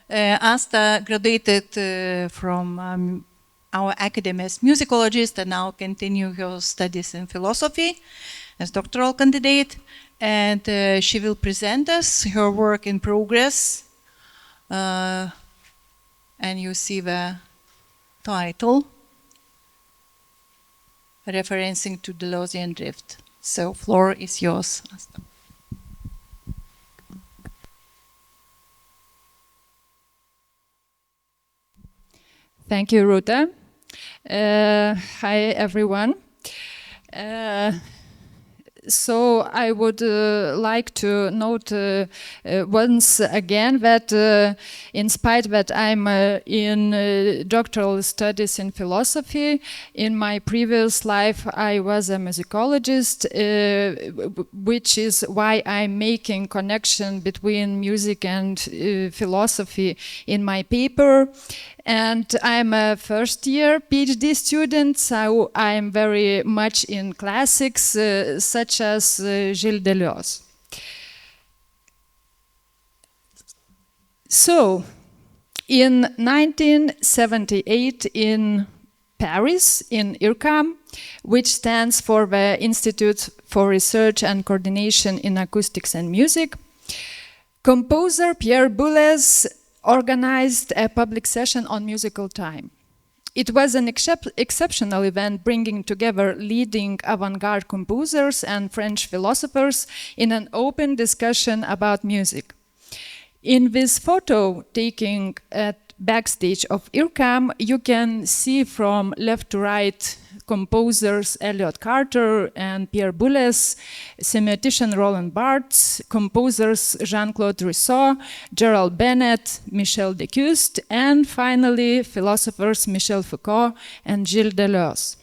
Asta graduated from our academy as musicologist and now continue her studies in philosophy as doctoral candidate. And she will present us her work in progress. And you see the title, referencing to Deleuzian drift. So, floor is yours, Asta. Thank you, Ruta. Hi, everyone. So I would like to note once again that in spite that I'm in doctoral studies in philosophy, in my previous life I was a musicologist, which is why I'm making connection between music and philosophy in my paper. And I'm a first-year PhD student, so I'm very much in classics, such as Gilles Deleuze. So, in 1978 in Paris, in IRCAM, which stands for the Institute for Research and Coordination in Acoustics and Music, composer Pierre Boulez organized a public session on musical time. It was an exceptional event bringing together leading avant-garde composers and French philosophers in an open discussion about music. In this photo taking at backstage of IRCAM, you can see from left to right composers Elliot Carter and Pierre Boulez, semiotician Roland Barthes, composers Jean-Claude Rousseau, Gerald Bennett, Michel Decuste, and finally philosophers Michel Foucault and Gilles Deleuze.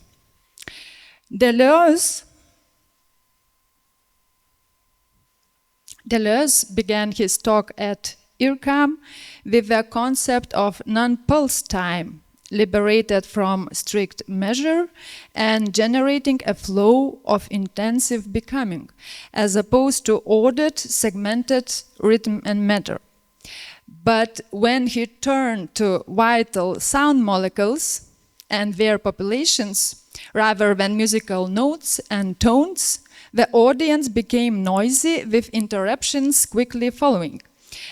Deleuze began his talk at IRCAM with the concept of non-pulse time, liberated from strict measure and generating a flow of intensive becoming, as opposed to ordered, segmented rhythm and matter. But when he turned to vital sound molecules and their populations, rather than musical notes and tones, the audience became noisy with interruptions quickly following.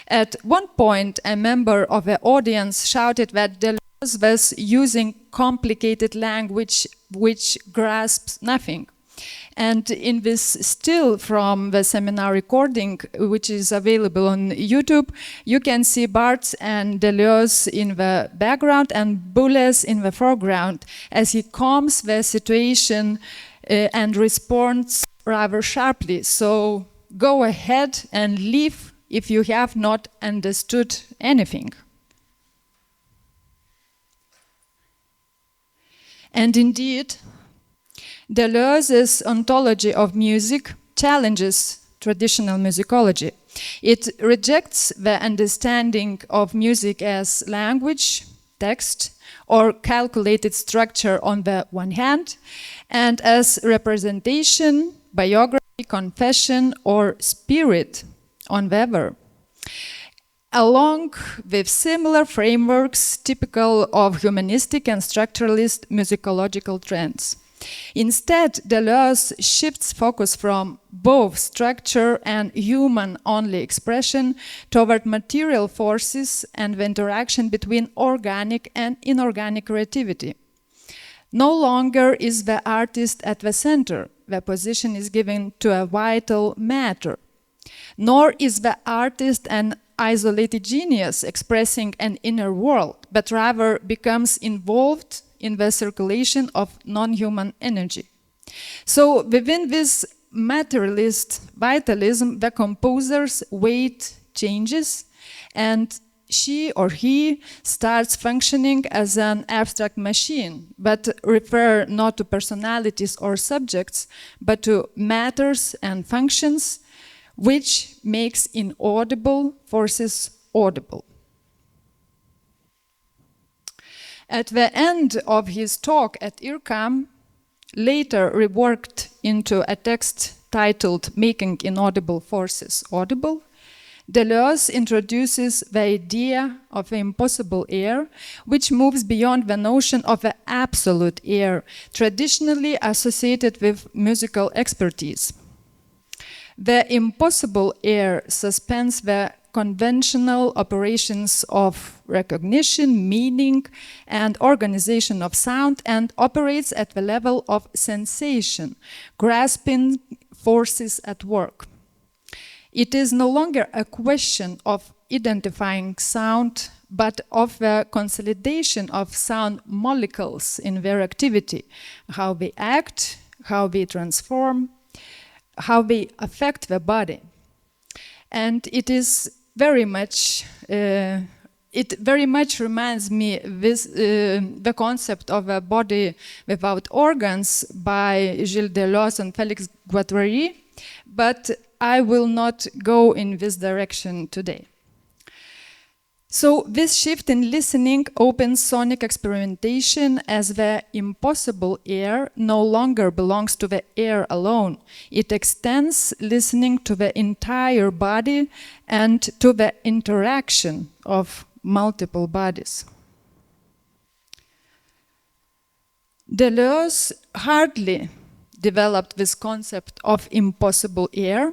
At one point, a member of the audience shouted that Deleuze was using complicated language which grasps nothing. And in this still from the seminar recording, which is available on YouTube, you can see Barthes and Deleuze in the background and Boulez in the foreground as he calms the situation and responds rather sharply. So go ahead and leave if you have not understood anything. And indeed, Deleuze's ontology of music challenges traditional musicology. It rejects the understanding of music as language, text, or calculated structure on the one hand, and as representation, biography, confession, or spirit on the other, along with similar frameworks typical of humanistic and structuralist musicological trends. Instead, Deleuze shifts focus from both structure and human-only expression toward material forces and the interaction between organic and inorganic creativity. No longer is the artist at the center. The position is given to a vital matter. Nor is the artist an isolated genius expressing an inner world, but rather becomes involved in the circulation of non-human energy. So within this materialist vitalism, the composer's weight changes and she or he starts functioning as an abstract machine, but refer not to personalities or subjects, but to matters and functions, which makes inaudible forces audible. At the end of his talk at IRCAM, later reworked into a text titled Making Inaudible Forces Audible, Deleuze introduces the idea of the impossible air, which moves beyond the notion of the absolute air, traditionally associated with musical expertise. The impossible air suspends the conventional operations of recognition, meaning, and organization of sound, and operates at the level of sensation, grasping forces at work. It is no longer a question of identifying sound, but of the consolidation of sound molecules in their activity, how they act, how they transform, how they affect the body. And it is very much, it very much reminds me this, the concept of a body without organs by Gilles Deleuze and Félix Guattari, but I will not go in this direction today. So this shift in listening opens sonic experimentation as the impossible air no longer belongs to the air alone. It extends listening to the entire body and to the interaction of multiple bodies. Deleuze hardly developed this concept of impossible air,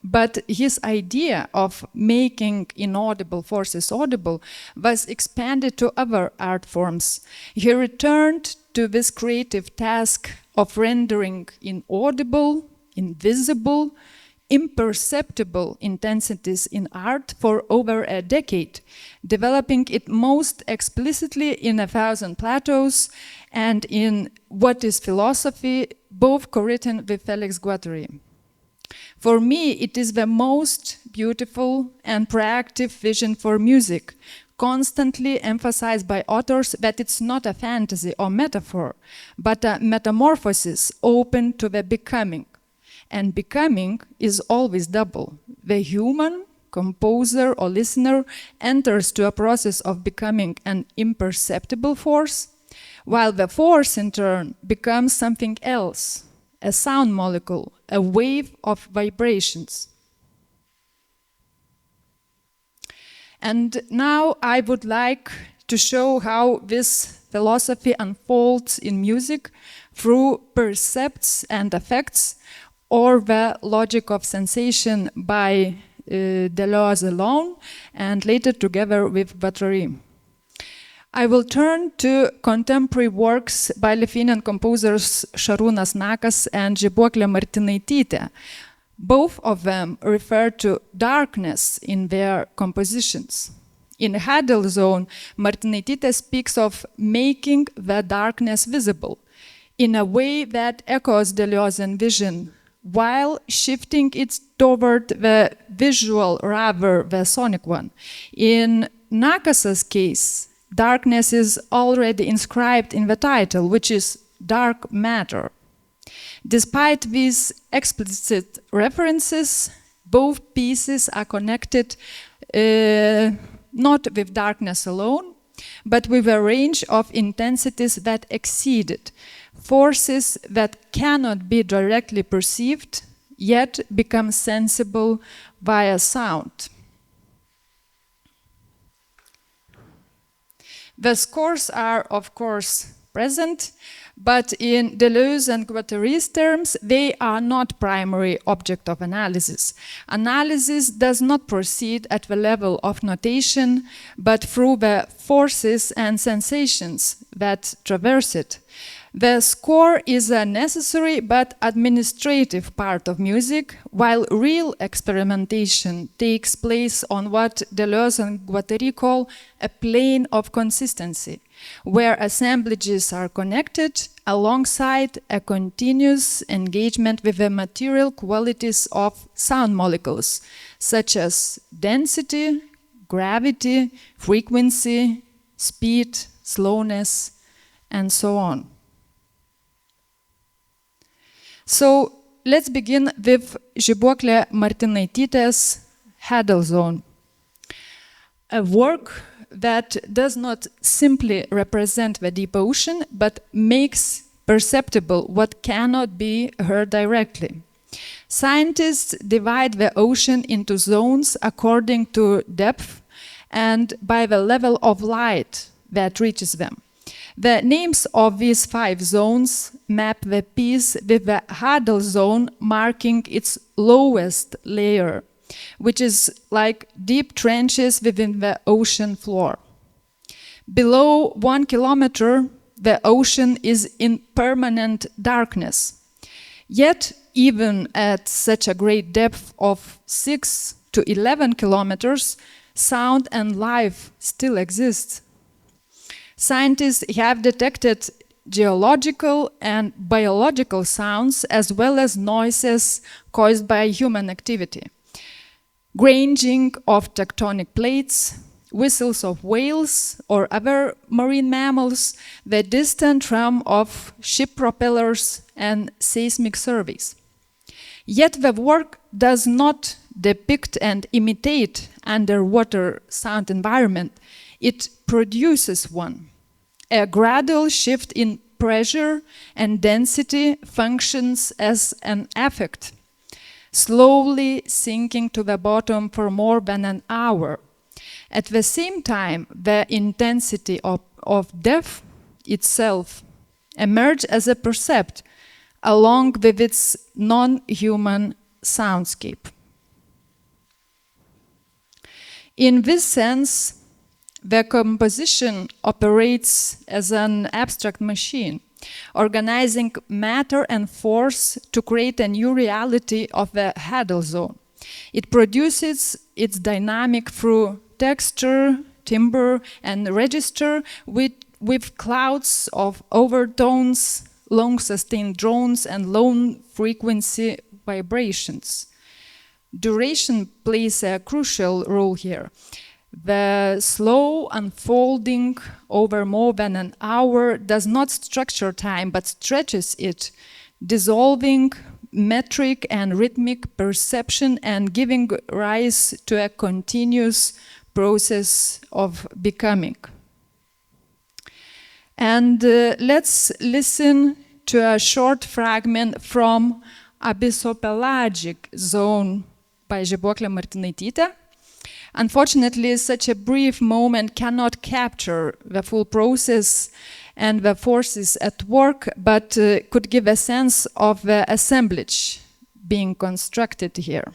but his idea of making inaudible forces audible was expanded to other art forms. He returned to this creative task of rendering inaudible, invisible, imperceptible intensities in art for over a decade, developing it most explicitly in 1,000 Plateaus and in What is Philosophy, both co-written with Félix Guattari. For me, it is the most beautiful and proactive vision for music, constantly emphasized by authors that it's not a fantasy or metaphor, but a metamorphosis open to the becoming. And becoming is always double. The human, composer or listener enters to a process of becoming an imperceptible force, while the force in turn becomes something else, a sound molecule, a wave of vibrations. And now I would like to show how this philosophy unfolds in music through percepts and effects, or the logic of sensation by Deleuze alone, and later together with Guattari. I will turn to contemporary works by Lithuanian composers Šarūnas Nakas and Žibuoklė Martinaitytė. Both of them refer to darkness in their compositions. In Hadel Zone, Martinaitytė speaks of making the darkness visible in a way that echoes Deleuzian vision, while shifting it toward the visual rather the sonic one. In Nakas's case, darkness is already inscribed in the title, which is dark matter. Despite these explicit references, both pieces are connected not with darkness alone, but with a range of intensities that exceed it, forces that cannot be directly perceived, yet become sensible via sound. The scores are, of course, present, but in Deleuze and Guattari's terms, they are not primary object of analysis. Analysis does not proceed at the level of notation, but through the forces and sensations that traverse it. The score is a necessary but administrative part of music, while real experimentation takes place on what Deleuze and Guattari call a plane of consistency, where assemblages are connected alongside a continuous engagement with the material qualities of sound molecules, such as density, gravity, frequency, speed, slowness, and so on. So let's begin with Žibuoklė Martinaitytė's Hadel Zone, a work that does not simply represent the deep ocean, but makes perceptible what cannot be heard directly. Scientists divide the ocean into zones according to depth and by the level of light that reaches them. The names of these 5 zones map the piece with the Hadal zone marking its lowest layer, which is like deep trenches within the ocean floor. Below 1 kilometer, the ocean is in permanent darkness. Yet, even at such a great depth of 6 to 11 kilometers, sound and life still exist. Scientists have detected geological and biological sounds as well as noises caused by human activity. Granging of tectonic plates, whistles of whales or other marine mammals, the distant hum of ship propellers and seismic surveys. Yet the work does not depict and imitate underwater sound environment. It produces one. A gradual shift in pressure and density functions as an effect, slowly sinking to the bottom for more than an hour. At the same time, the intensity of depth itself emerges as a percept along with its non-human soundscape. In this sense, the composition operates as an abstract machine, organizing matter and force to create a new reality of the Hadal zone. It produces its dynamic through texture, timbre, and register with clouds of overtones, long-sustained drones, and low-frequency vibrations. Duration plays a crucial role here. The slow unfolding over more than an hour does not structure time, but stretches it, dissolving metric and rhythmic perception and giving rise to a continuous process of becoming. And let's listen to a short fragment from Abyssopelagic Zone by Žibuoklė Martinaitytė. Unfortunately, such a brief moment cannot capture the full process and the forces at work, but could give a sense of the assemblage being constructed here.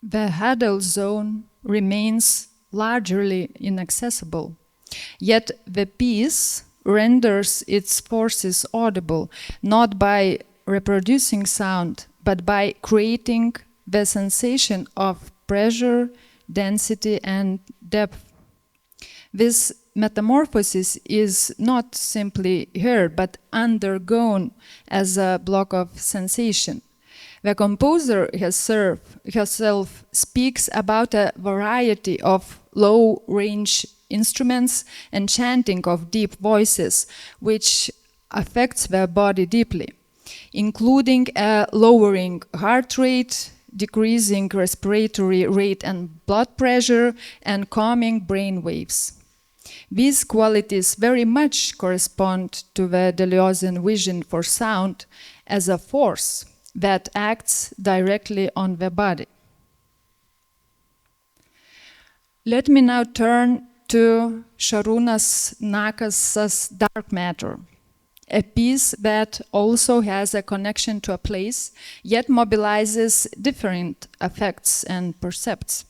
The Hadal zone remains largely inaccessible, yet the piece renders its forces audible, not by reproducing sound, but by creating the sensation of pressure, density, and depth. This metamorphosis is not simply heard, but undergone as a block of sensation. The composer herself speaks about a variety of low-range instruments and chanting of deep voices, which affects the body deeply, including a lowering heart rate, decreasing respiratory rate and blood pressure, and calming brain waves. These qualities very much correspond to the Deleuzian vision for sound as a force that acts directly on the body. Let me now turn to Šarūnas Nakas's Dark Matter, a piece that also has a connection to a place, yet mobilizes different affects and percepts.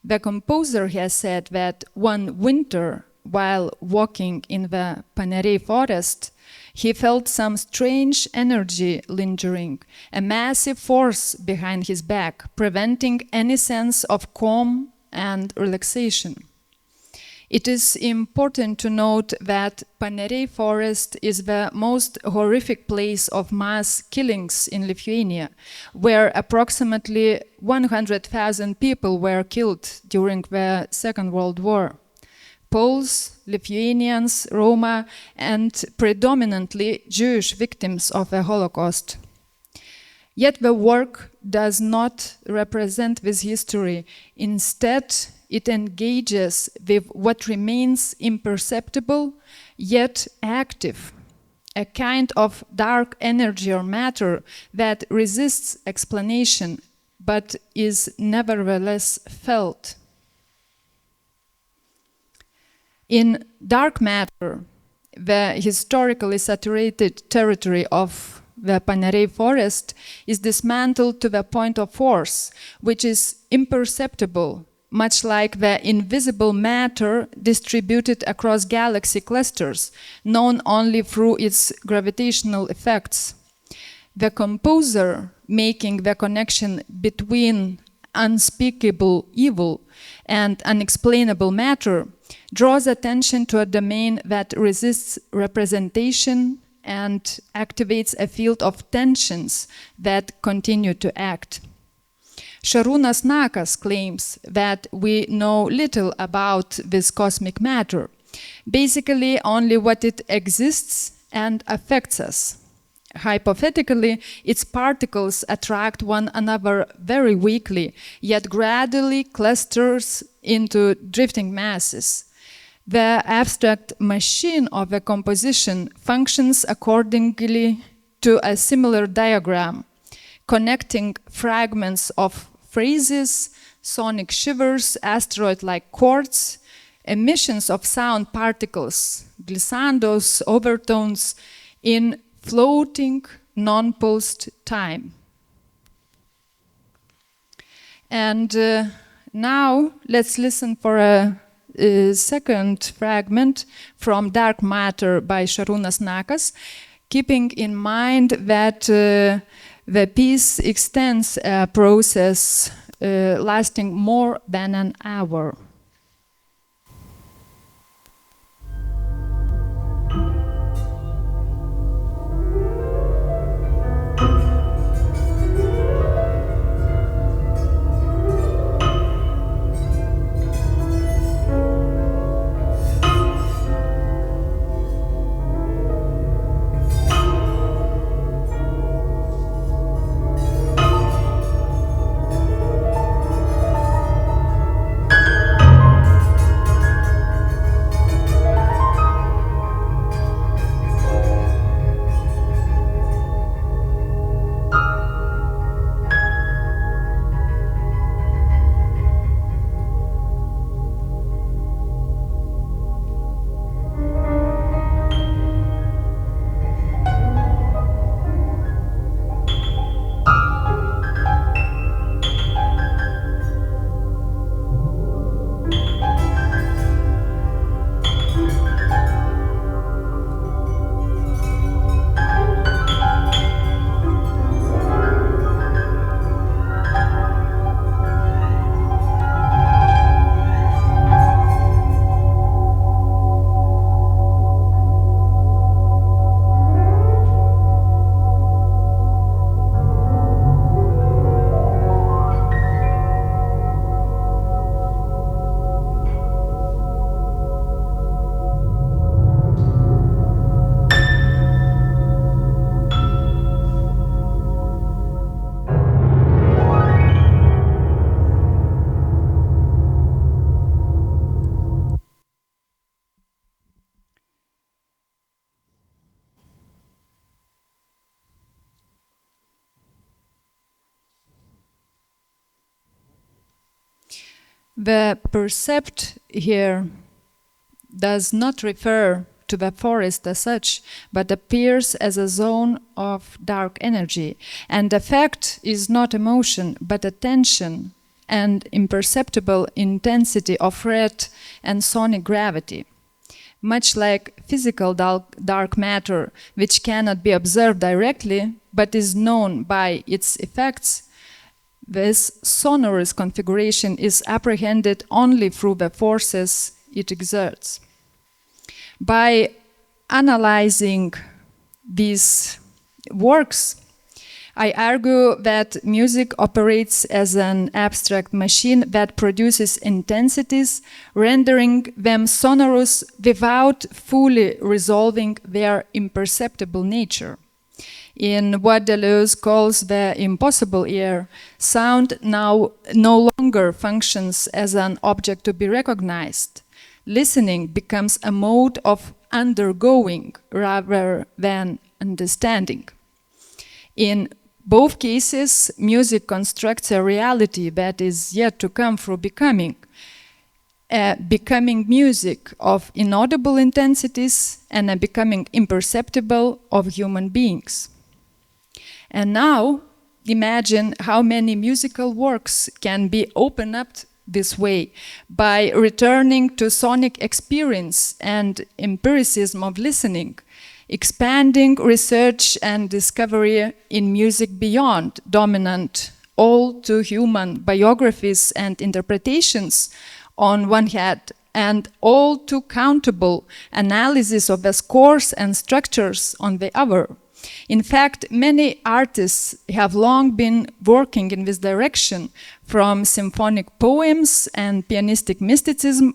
The composer has said that one winter, while walking in the Paneriai forest, he felt some strange energy lingering, a massive force behind his back, preventing any sense of calm and relaxation. It is important to note that Paneriai forest is the most horrific place of mass killings in Lithuania, where approximately 100,000 people were killed during the Second World War. Poles, Lithuanians, Roma, and predominantly Jewish victims of the Holocaust. Yet the work does not represent this history. Instead, it engages with what remains imperceptible yet active, a kind of dark energy or matter that resists explanation but is nevertheless felt. In dark matter, the historically saturated territory of the Paneriai forest is dismantled to the point of force, which is imperceptible, much like the invisible matter distributed across galaxy clusters, known only through its gravitational effects. The composer, making the connection between unspeakable evil and unexplainable matter, draws attention to a domain that resists representation and activates a field of tensions that continue to act. Šarūnas Nakas claims that we know little about this cosmic matter, basically only what it exists and affects us. Hypothetically, its particles attract one another very weakly, yet gradually clusters into drifting masses. The abstract machine of the composition functions accordingly to a similar diagram, connecting fragments of phrases, sonic shivers, asteroid-like chords, emissions of sound particles, glissandos, overtones, in floating, non-pulsed time. And now let's listen for a second fragment from Dark Matter by Šarūnas Nakas, keeping in mind that the piece extends a process lasting more than an hour. The percept here does not refer to the forest as such, but appears as a zone of dark energy. And the fact is not emotion, but a tension and imperceptible intensity of red and sonic gravity. Much like physical dark matter, which cannot be observed directly, but is known by its effects, this sonorous configuration is apprehended only through the forces it exerts. By analyzing these works, I argue that music operates as an abstract machine that produces intensities, rendering them sonorous without fully resolving their imperceptible nature. In what Deleuze calls the impossible ear, sound now no longer functions as an object to be recognized. Listening becomes a mode of undergoing rather than understanding. In both cases, music constructs a reality that is yet to come through becoming. A becoming music of inaudible intensities and a becoming imperceptible of human beings. And now, imagine how many musical works can be opened up this way by returning to sonic experience and empiricism of listening, expanding research and discovery in music beyond dominant all-too-human biographies and interpretations on one hand, and all-too-countable analysis of the scores and structures on the other. In fact, many artists have long been working in this direction, from symphonic poems and pianistic mysticism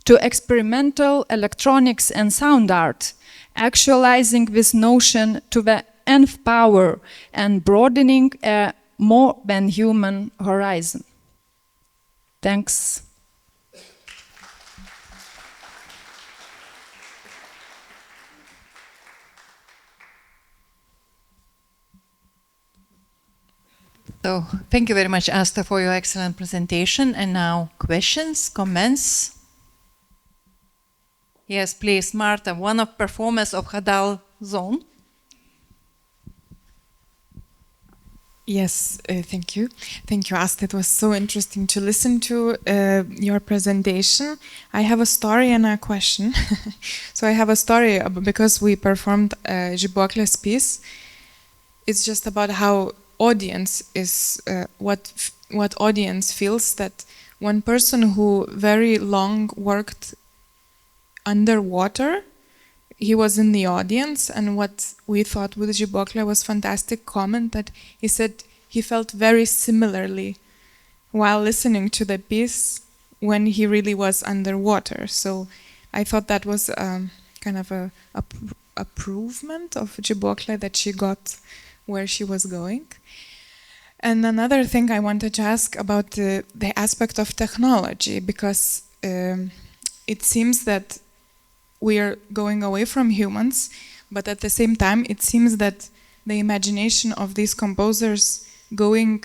to experimental electronics and sound art, actualizing this notion to the nth power and broadening a more than human horizon. Thanks. So, thank you very much, Asta, for your excellent presentation. And now, questions, comments? Yes, please, Marta, one of performers of Hadal Zone. Yes, thank you. Thank you, Asta. It was so interesting to listen to your presentation. I have a story and a question. So I have a story because we performed Žibuoklės piece. It's just about how audience is, what audience feels, that one person who very long worked underwater, he was in the audience, and what we thought with Žibuoklė was fantastic comment that he said he felt very similarly while listening to the piece when he really was underwater. So I thought that was kind of a improvement of Žibuoklė, that she got where she was going. And another thing I wanted to ask about the aspect of technology, because it seems that we are going away from humans, but at the same time it seems that the imagination of these composers going,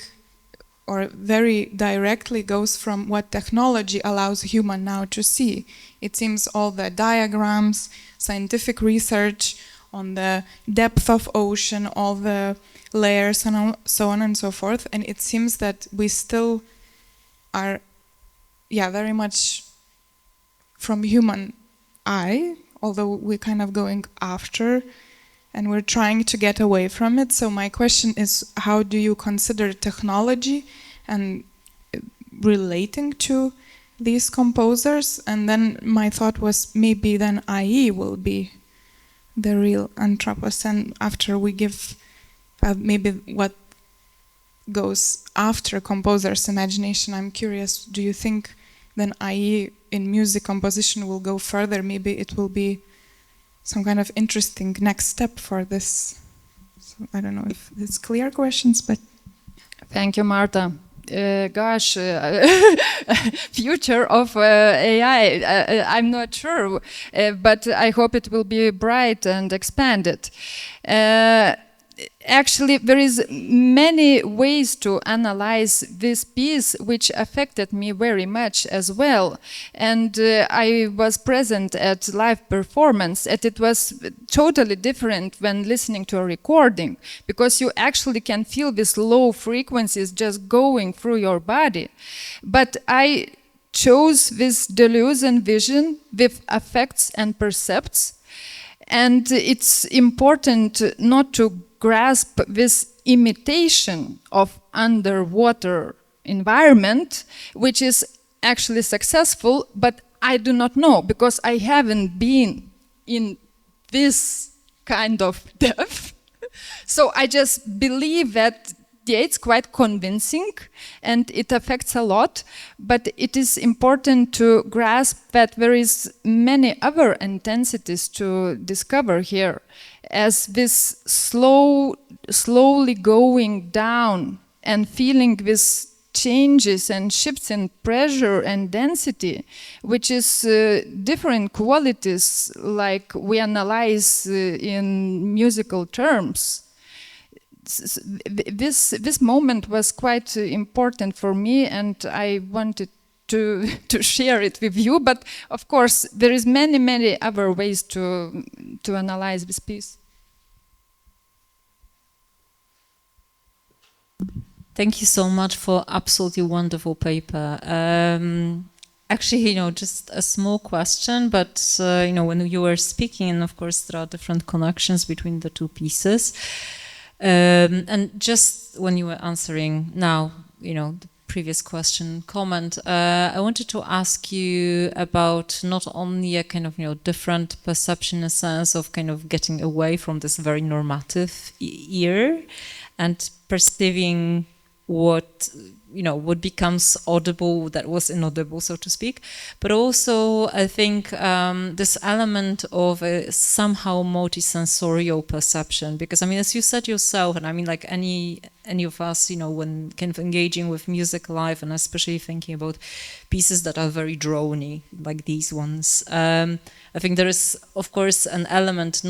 or very directly goes from what technology allows human now to see. It seems all the diagrams, scientific research on the depth of ocean, all the layers and so on and so forth, and it seems that we still are very much from human eye, although we're kind of going after and we're trying to get away from it. So my question is, how do you consider technology and relating to these composers? And then my thought was, maybe then IE will be the real Anthropocene after we give maybe what goes after composer's imagination. I'm curious, do you think then IE in music composition will go further? Maybe it will be some kind of interesting next step for this. So I don't know if it's clear questions, but... Thank you, Marta. Future of AI, I'm not sure, but I hope it will be bright and expanded. Actually, there is many ways to analyze this piece, which affected me very much as well. And I was present at live performance, and it was totally different when listening to a recording, because you actually can feel these low frequencies just going through your body. But I chose this Deleuzian vision with affects and percepts, and it's important not to grasp this imitation of underwater environment, which is actually successful, but I do not know, because I haven't been in this kind of depth. So I just believe that it's quite convincing and it affects a lot, but it is important to grasp that there is many other intensities to discover here, as this slowly going down and feeling this changes and shifts in pressure and density, which is different qualities like we analyze in musical terms. This moment was quite important for me, and I wanted to share it with you. But of course, there is many other ways to analyze this piece. Thank you so much for absolutely wonderful paper. Actually, just a small question, but when you were speaking, and of course there are different connections between the two pieces. And just when you were answering now, the previous question, comment, I wanted to ask you about not only a kind of, different perception in a sense of kind of getting away from this very normative ear and perceiving what becomes audible that was inaudible, so to speak, but also I think this element of a somehow multisensorial perception, because I mean, as you said yourself, and I mean, like any of us, when kind of engaging with music live, and especially thinking about pieces that are very drony, like these ones, I think there is, of course, an element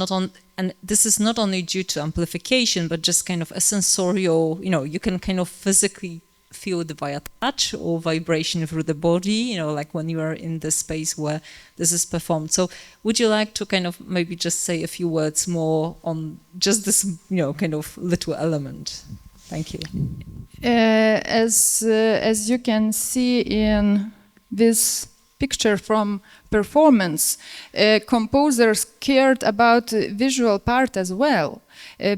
and this is not only due to amplification, but just kind of a sensorial, you can kind of physically feel it via touch or vibration through the body, like when you are in the space where this is performed. So would you like to kind of maybe just say a few words more on just this, kind of little element? Thank you. As you can see in this picture from performance, composers cared about visual part as well,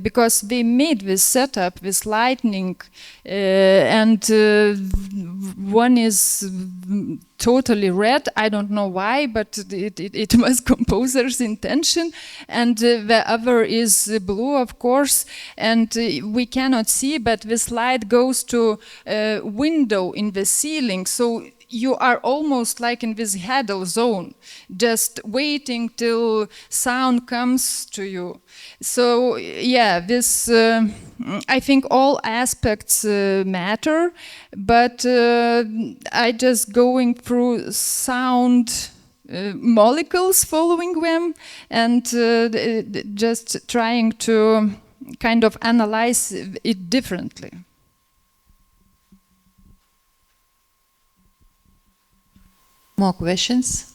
because they made this setup, this lighting, and one is totally red. I don't know why, but it was composer's intention, and the other is blue, of course, and we cannot see, but this light goes to a window in the ceiling, so you are almost like in this Hadal zone, just waiting till sound comes to you. So yeah, this I think all aspects matter, but I just going through sound molecules, following them, and just trying to kind of analyze it differently. More questions?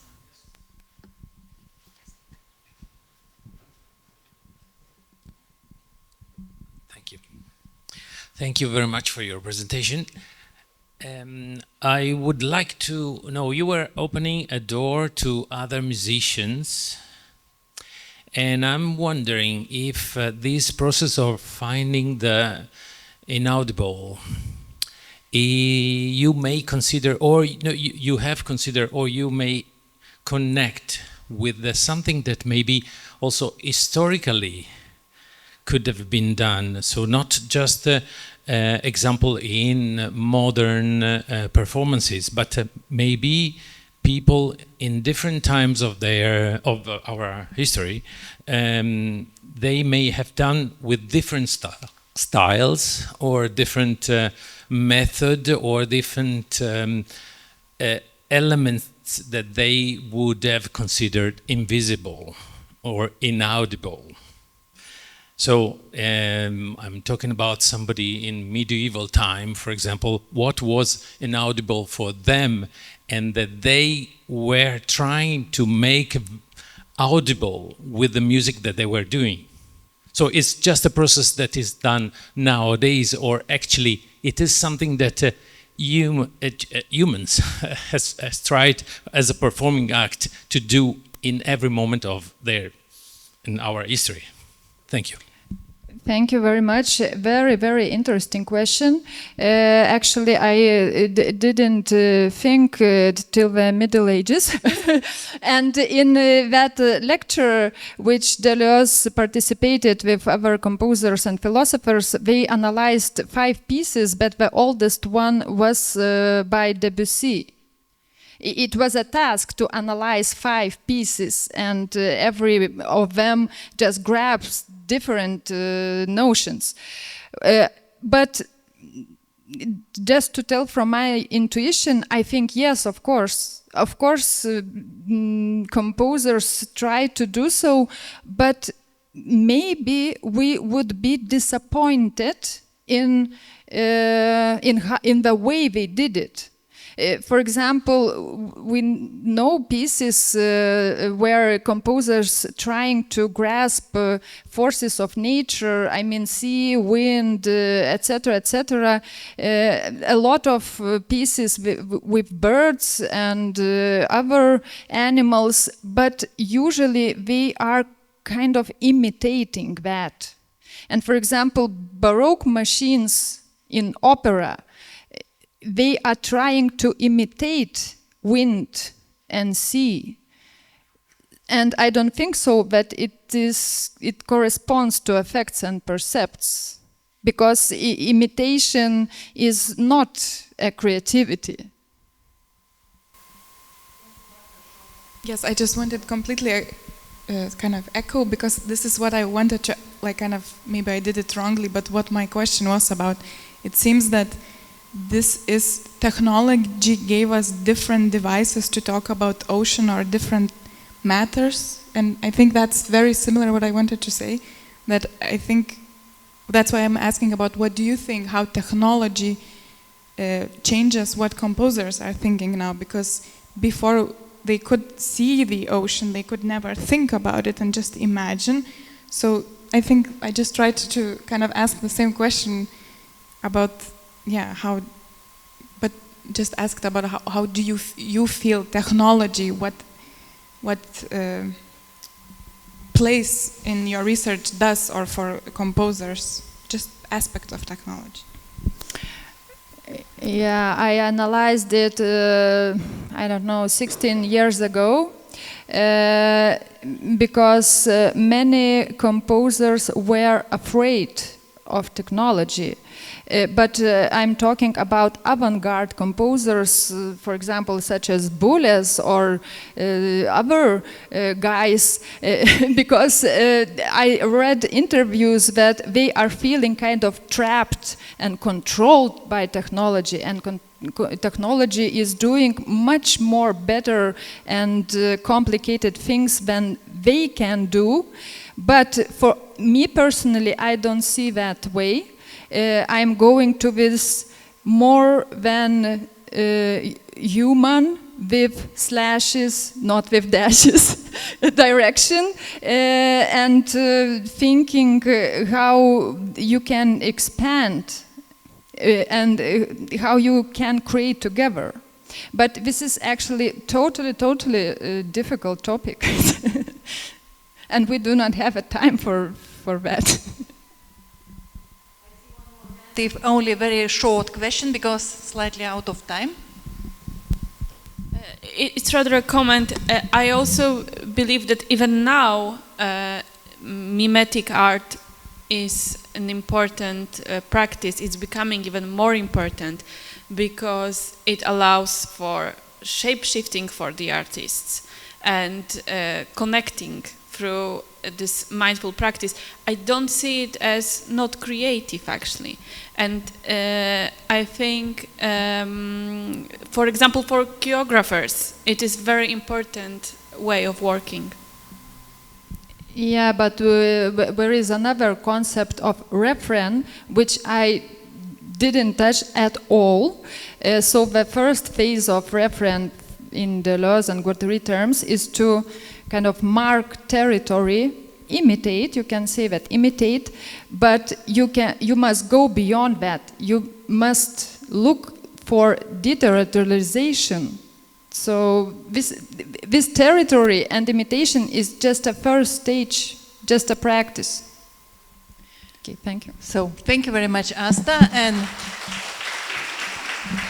Thank you. Thank you very much for your presentation. I would like to know, you were opening a door to other musicians, and I'm wondering if this process of finding the inaudible, you may consider, or you have considered, or you may connect with something that maybe also historically could have been done. So not just example in modern performances, but maybe people in different times of our history, they may have done with different styles or different method or different elements that they would have considered invisible or inaudible. So I'm talking about somebody in medieval time, for example, what was inaudible for them and that they were trying to make audible with the music that they were doing. So it's just a process that is done nowadays, or actually it is something that humans has tried as a performing act to do in every moment of in our history. Thank you. Thank you very much. Very, very interesting question. Actually, I didn't think till the Middle Ages. And in that lecture, which Deleuze participated with other composers and philosophers, they analyzed 5 pieces, but the oldest one was by Debussy. It was a task to analyze 5 pieces, and every of them just grabs different notions. But just to tell from my intuition, I think yes, of course. Of course, composers try to do so, but maybe we would be disappointed in the way they did it. For example, we know pieces where composers trying to grasp forces of nature, I mean sea, wind, etc., etc. A lot of pieces with birds and other animals, but usually they are kind of imitating that. And for example, Baroque machines in opera, they are trying to imitate wind and sea. And I don't think so that it corresponds to effects and percepts, because imitation is not a creativity. Yes, I just wanted completely kind of echo, because this is what I wanted to, like, kind of, maybe I did it wrongly, but what my question was about. It seems that this is technology gave us different devices to talk about ocean or different matters, and I think that's very similar to what I wanted to say, that I think that's why I'm asking about what do you think, how technology changes what composers are thinking now, because before they could see the ocean, they could never think about it and just imagine. So I think I just tried to kind of ask the same question about how, but just asked about how do you feel technology, what place in your research does, or for composers, just aspect of technology. Yeah, I analyzed it, I don't know, 16 years ago, because many composers were afraid of technology. But I'm talking about avant-garde composers, for example, such as Boulez or other guys, because I read interviews that they are feeling kind of trapped and controlled by technology, and technology is doing much more better and complicated things than they can do. But for me personally, I don't see that way. I'm going to this more than human with slashes, not with dashes, direction, and thinking how you can expand and how you can create together. But this is actually totally difficult topic. And we do not have a time for that. Only a very short question, because slightly out of time. It's rather a comment. I also believe that even now, mimetic art is an important practice. It's becoming even more important because it allows for shape-shifting for the artists and connecting through this mindful practice. I don't see it as not creative, actually. And I think, for example, for choreographers, it is very important way of working. Yeah, but there is another concept of reference, which I didn't touch at all. So the first phase of reference in Deleuze and Guattari terms is to kind of mark territory, imitate, you can say that, imitate, but you must go beyond that. You must look for deterritorialization. So this territory and imitation is just a first stage, just a practice. Okay, thank you. So thank you very much, Asta, and